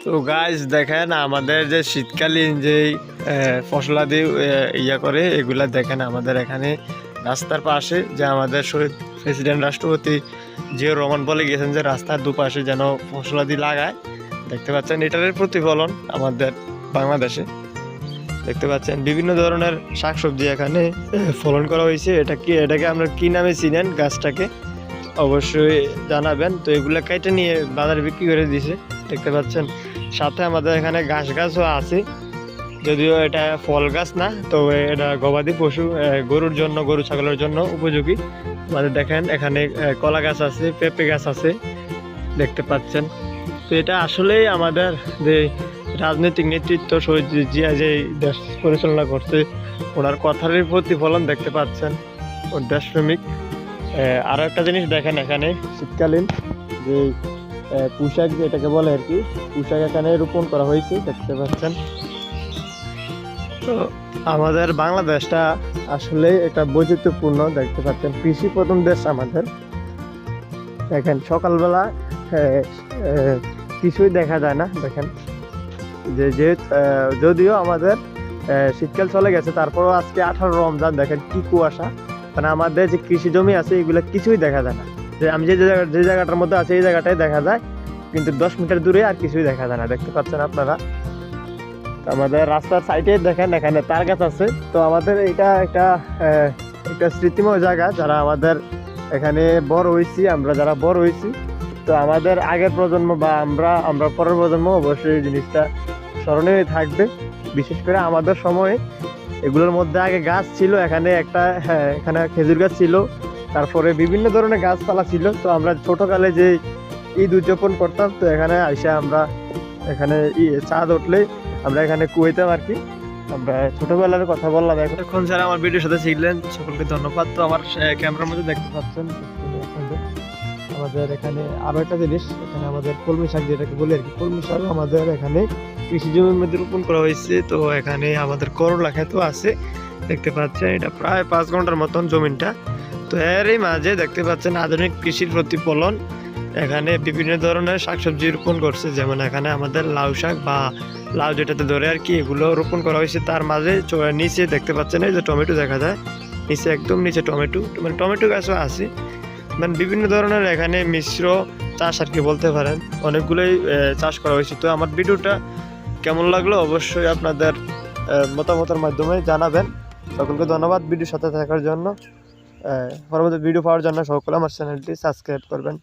তো গাইস দেখেন আমাদের যে শীতকালীন যে ফসলাদি ইয়া করে এগুলা দেখেন আমাদের এখানে রাস্তার পাশে যে আমাদের শহীদ প্রেসিডেন্ট রাষ্ট্রপতি জিয়া রহমান বলে গেছেন যে রাস্তার দুপাশে যেন ফসলাদি লাগায়। দেখতে পাচ্ছেন এটার প্রতিফলন আমাদের বাংলাদেশে। দেখতে পাচ্ছেন বিভিন্ন ধরনের শাকসবজি এখানে ফলন করা হয়েছে। এটাকে আমরা কি নামে চিনেন গাছটাকে অবশ্যই জানাবেন। তো এগুলো কেটে নিয়ে বাজারে বিক্রি করে দিছে। দেখতে পাচ্ছেন সাথে আমাদের এখানে গাছও আছে, যদিও এটা ফল গাছ না, তো এটা গবাদি পশু গরুর জন্য, গরু ছাগলের জন্য উপযোগী। আমাদের দেখেন এখানে কলা গাছ আছে, পেঁপে গাছ আছে, দেখতে পাচ্ছেন। তো এটা আসলেই আমাদের যে রাজনৈতিক নেতৃত্ব শহীদ জিয়া যে দেশ পরিচালনা করছে ওনার কথারই প্রতিফলন দেখতে পাচ্ছেন। ওর দেশপ্রেমিক। আরও একটা জিনিস দেখেন এখানে শীতকালীন যে পোশাক যেটাকে বলে আর কি, পোশাক এখানে রোপণ করা হয়েছে, দেখতে পাচ্ছেন। তো আমাদের বাংলাদেশটা আসলে একটা বৈচিত্র্যপূর্ণ, দেখতে পাচ্ছেন কৃষি প্রধান দেশ আমাদের। দেখেন সকালবেলা কিছুই দেখা যায় না। দেখেন যে যদিও আমাদের শীতকাল চলে গেছে, তারপরও আজকে 18 রমজান, দেখেন কি কুয়াশা। মানে আমাদের যে কৃষি জমি আছে এগুলো কিছুই দেখা যায় না। যে আমি যে জায়গাটার মধ্যে আছে এই জায়গাটাই দেখা যায়, কিন্তু 10 মিটার দূরে আর কিছুই দেখা যায় না। দেখতে পাচ্ছেন আপনারা। আমাদের রাস্তার সাইডে দেখেন এখানে তার গাছ আছে। তো আমাদের এটা একটা স্মৃতিময় জায়গা, যারা আমাদের এখানে বড় হয়েছি, আমরা যারা বড় হয়েছি, তো আমাদের আগের প্রজন্ম বা আমরা পরের প্রজন্ম অবশ্যই এই জিনিসটা স্মরণীয় থাকবে। বিশেষ করে আমাদের সময়ে এগুলোর মধ্যে আগে গাছ ছিল, এখানে এখানে খেজুর গাছ ছিল, তারপরে বিভিন্ন ধরনের গাছপালা ছিল। তো আমরা ছোটকালে যে ঈদ উদযাপন করতাম, তো এখানে আইসা আমরা এখানে চাঁদ উঠলে আমরা এখানে কুয়াইতাম আর কি। আমরা ছোটবেলার কথা বললাম। এখন যারা আমার ভিডিওর সাথে শিখলেন সকলকে ধন্যবাদ। তো আমার ক্যামেরার মধ্যে দেখতে পাচ্ছেন আমাদের এখানে আরো একটা জিনিস, এখানে আমাদের কলমি শাক যেটাকে বলি আর কি, কলমি শাক আমাদের এখানে কৃষি জমির মধ্যে রোপণ করা হয়েছে। তো এখানে আমাদের করলা ক্ষেতও আছে, দেখতে পাচ্ছেন। এটা প্রায় 5 ঘন্টার মতন জমিনটা। তো এরই মাঝে দেখতে পাচ্ছেন আধুনিক কৃষির প্রতিফলন। এখানে বিভিন্ন ধরনের শাকসবজি রোপণ করছে, যেমন এখানে আমাদের লাউ শাক বা লাউ যেটাতে ধরে আর কি, এগুলো রোপণ করা হয়েছে। তার মাঝে নিচে দেখতে পাচ্ছেন এই যে টমেটো দেখা যায়, নিচে একদম নিচে টমেটো গাছও আছে। মানে বিভিন্ন ধরনের এখানে মিশ্র চাষ আর কি বলতে পারেন, অনেকগুলোই চাষ করা হয়েছে। তো আমার ভিডিওটা কেমন লাগলো অবশ্যই আপনাদের মতামতের মাধ্যমে জানাবেন। সকলকে ধন্যবাদ ভিডিওর সাথে থাকার জন্য। পরবর্তী ভিডিও পাওয়ার জন্য সকলে আমার চ্যানেলটি সাবস্ক্রাইব করবেন।